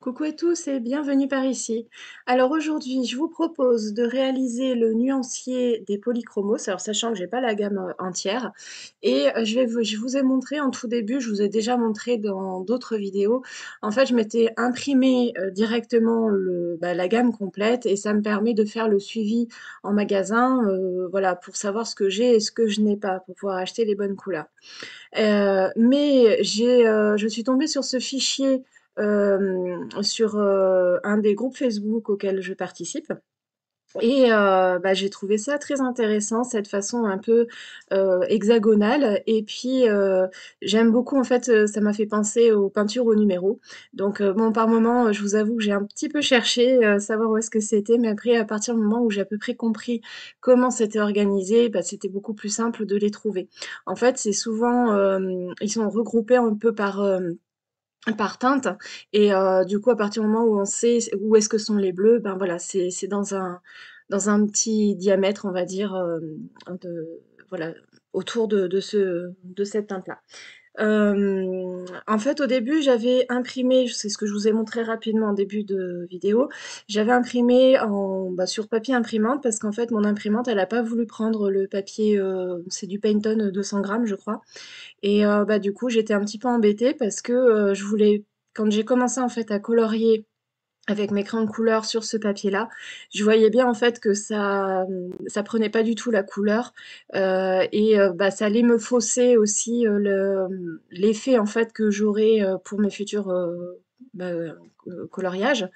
Coucou à tous et bienvenue par ici. Alors aujourd'hui, je vous propose de réaliser le nuancier des polychromos, alors sachant que j'ai pas la gamme entière, et je vous ai montré en tout début, je vous ai déjà montré dans d'autres vidéos, en fait je m'étais imprimé directement la gamme complète et ça me permet de faire le suivi en magasin, voilà, pour savoir ce que j'ai et ce que je n'ai pas, pour pouvoir acheter les bonnes couleurs. Je suis tombée sur ce fichier, sur, un des groupes Facebook auxquels je participe et j'ai trouvé ça très intéressant, cette façon un peu, hexagonale et puis, j'aime beaucoup en fait, ça m'a fait penser aux peintures au numéro. Donc bon, par moment, je vous avoue que j'ai un petit peu cherché, savoir où est-ce que c'était, mais après à partir du moment où j'ai à peu près compris comment c'était organisé, bah, c'était beaucoup plus simple de les trouver. En fait, c'est souvent, ils sont regroupés un peu par teinte et du coup, à partir du moment où on sait où est-ce que sont les bleus, ben, voilà, c'est dans un petit diamètre, on va dire, de voilà, autour de cette teinte-là. En fait, au début, j'avais imprimé, c'est ce que je vous ai montré rapidement en début de vidéo, j'avais imprimé sur papier imprimante parce qu'en fait, mon imprimante, elle a pas voulu prendre le papier, c'est du Pantone 200 grammes, je crois et du coup, j'étais un petit peu embêtée parce que, je voulais quand j'ai commencé, en fait, à colorier avec mes crayons de couleur sur ce papier-là, je voyais bien, en fait, que ça prenait pas du tout la couleur, ça allait me fausser aussi, l'effet, en fait, que j'aurais, pour mes futurs, coloriages.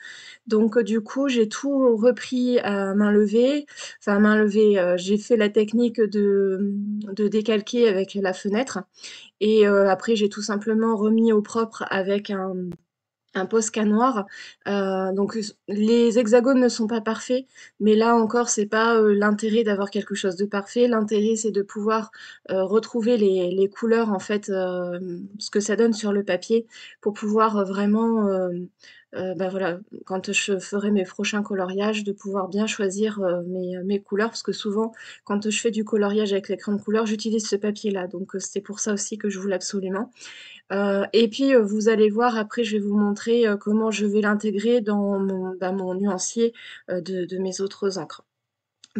Donc du coup, j'ai tout repris à main levée. Enfin, à main levée, j'ai fait la technique de décalquer avec la fenêtre et après j'ai tout simplement remis au propre avec un Posca noir. Donc les hexagones ne sont pas parfaits, mais là encore, c'est pas, l'intérêt d'avoir quelque chose de parfait. L'intérêt, c'est de pouvoir, retrouver les couleurs en fait, ce que ça donne sur le papier pour pouvoir, vraiment, voilà, quand je ferai mes prochains coloriages, de pouvoir bien choisir, mes couleurs. Parce que souvent, quand je fais du coloriage avec les crayons de couleur, j'utilise ce papier-là, donc c'est pour ça aussi que je voulais absolument. Et puis, vous allez voir après je vais vous montrer, comment je vais l'intégrer dans mon nuancier, de mes autres encres.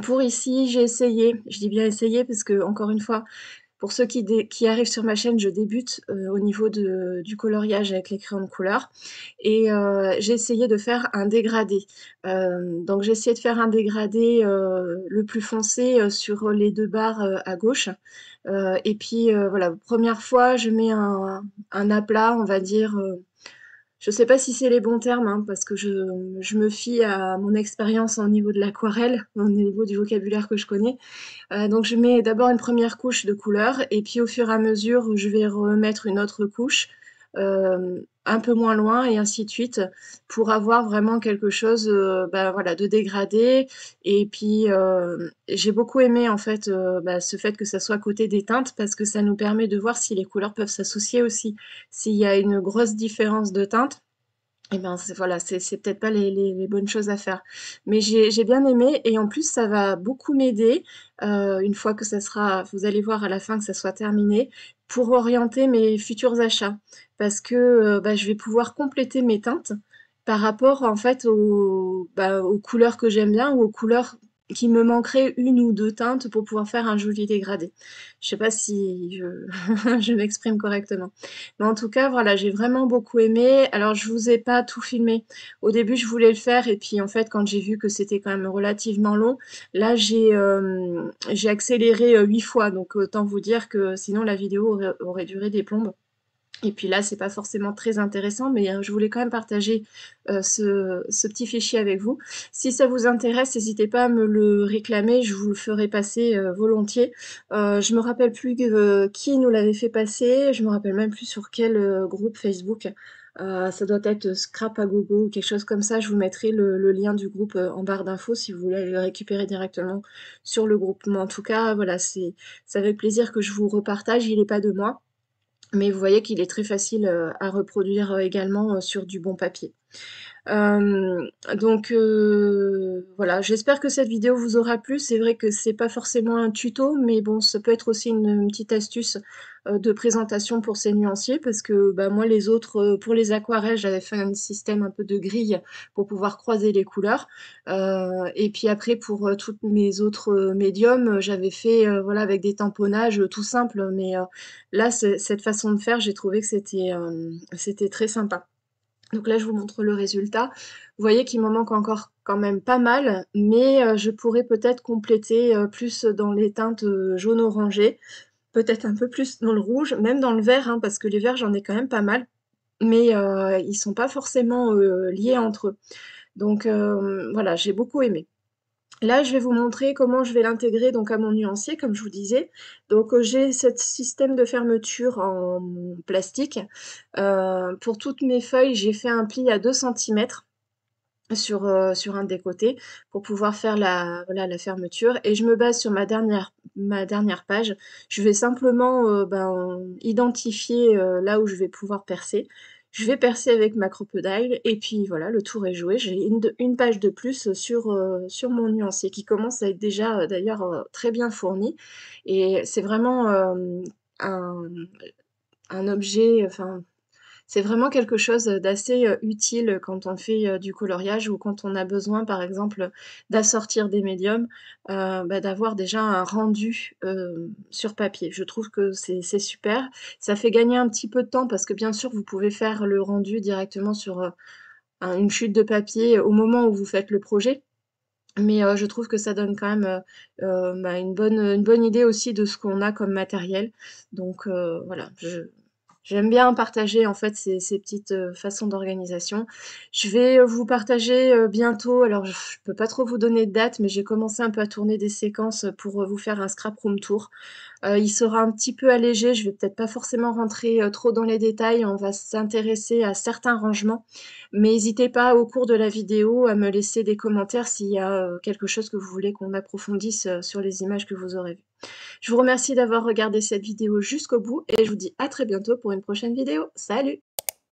Pour ici, j'ai essayé, je dis bien essayé parce que encore une fois, pour ceux qui arrivent sur ma chaîne, je débute, au niveau du coloriage avec les crayons de couleur et j'ai essayé de faire un dégradé. Donc j'ai essayé de faire un dégradé, le plus foncé, sur les 2 barres, à gauche, et puis, voilà, 1re fois, je mets un aplat, on va dire, je sais pas si c'est les bons termes, hein, parce que je me fie à mon expérience au niveau de l'aquarelle, au niveau du vocabulaire que je connais. Donc je mets d'abord une première couche de couleur et puis au fur et à mesure, je vais remettre une autre couche, un peu moins loin et ainsi de suite, pour avoir vraiment quelque chose, voilà, de dégradé et puis, j'ai beaucoup aimé en fait, ce fait que ça soit côté des teintes parce que ça nous permet de voir si les couleurs peuvent s'associer aussi. S'il y a une grosse différence de teinte, et ben, c'est voilà, c'est peut-être pas les bonnes choses à faire. Mais j'ai bien aimé et en plus ça va beaucoup m'aider, une fois que ça sera vous allez voir à la fin que ça soit terminé, pour orienter mes futurs achats. Parce que, je vais pouvoir compléter mes teintes par rapport en fait aux couleurs que j'aime bien ou aux couleurs qui me manqueraient 1 ou 2 teintes pour pouvoir faire un joli dégradé. Je sais pas si je je m'exprime correctement. Mais en tout cas, voilà, j'ai vraiment beaucoup aimé. Alors, je vous ai pas tout filmé. Au début, je voulais le faire et puis en fait, quand j'ai vu que c'était quand même relativement long, là, j'ai accéléré 8 fois. Donc, autant vous dire que sinon la vidéo aurait duré des plombes. Et puis là, c'est pas forcément très intéressant, mais je voulais quand même partager ce petit fichier avec vous. Si ça vous intéresse, n'hésitez pas à me le réclamer, je vous le ferai passer volontiers. Je me rappelle plus qui nous l'avait fait passer, je me rappelle même plus sur quel groupe Facebook. Ça doit être Scrap à Gogo ou quelque chose comme ça. Je vous mettrai le lien du groupe en barre d'infos si vous voulez aller le récupérer directement sur le groupe. Mais en tout cas, voilà, c'est avec plaisir que je vous repartage. Il n'est pas de moi. Mais vous voyez qu'il est très facile, à reproduire, également, sur du bon papier. Donc voilà, j'espère que cette vidéo vous aura plu. C'est vrai que c'est pas forcément un tuto, mais bon, ça peut être aussi une petite astuce, de présentation pour ces nuanciers parce que, bah, moi les autres, pour les aquarelles, j'avais fait un système un peu de grille pour pouvoir croiser les couleurs, et puis après pour, toutes mes autres, médiums, j'avais fait, voilà, avec des tamponnages, tout simples, mais là, cette façon de faire, j'ai trouvé que c'était très sympa. Donc là, je vous montre le résultat. Vous voyez qu'il m'en manque encore quand même pas mal, mais je pourrais peut-être compléter, plus dans les teintes, jaune orangé, peut-être un peu plus dans le rouge, même dans le vert, hein, parce que les verts, j'en ai quand même pas mal, mais ils sont pas forcément, liés entre eux. Donc voilà, j'ai beaucoup aimé. Là, je vais vous montrer comment je vais l'intégrer donc à mon nuancier, comme je vous disais. Donc, j'ai ce système de fermeture en plastique. Pour toutes mes feuilles, j'ai fait un pli à 2 centimètres sur un des côtés pour pouvoir faire la voilà, la fermeture et je me base sur ma dernière page. Je vais simplement, ben, identifier, là où je vais pouvoir percer. Je vais percer avec ma crocodile et puis voilà, le tour est joué. J'ai une page de plus sur mon nuancier qui commence à être déjà, d'ailleurs, très bien fourni et c'est vraiment, un un objet, enfin c'est vraiment quelque chose, d'assez, utile quand on fait, du coloriage ou quand on a besoin, par exemple, d'assortir des médiums, bah, d'avoir déjà un rendu, sur papier. Je trouve que c'est super. Ça fait gagner un petit peu de temps parce que bien sûr, vous pouvez faire le rendu directement sur, une chute de papier au moment où vous faites le projet. Mais, je trouve que ça donne quand même, bah, une bonne idée aussi de ce qu'on a comme matériel. Donc, voilà, j'aime bien partager en fait ces petites, façons d'organisation. Je vais, vous partager, bientôt alors je peux pas trop vous donner de date, mais j'ai commencé un peu à tourner des séquences, pour, vous faire un scrap room tour. Il sera un petit peu allégé, je vais peut-être pas forcément rentrer, trop dans les détails, on va s'intéresser à certains rangements. Mais hésitez pas au cours de la vidéo à me laisser des commentaires s'il y a, quelque chose que vous voulez qu'on approfondisse, sur les images que vous aurez vues. Je vous remercie d'avoir regardé cette vidéo jusqu'au bout et je vous dis à très bientôt pour une prochaine vidéo. Salut!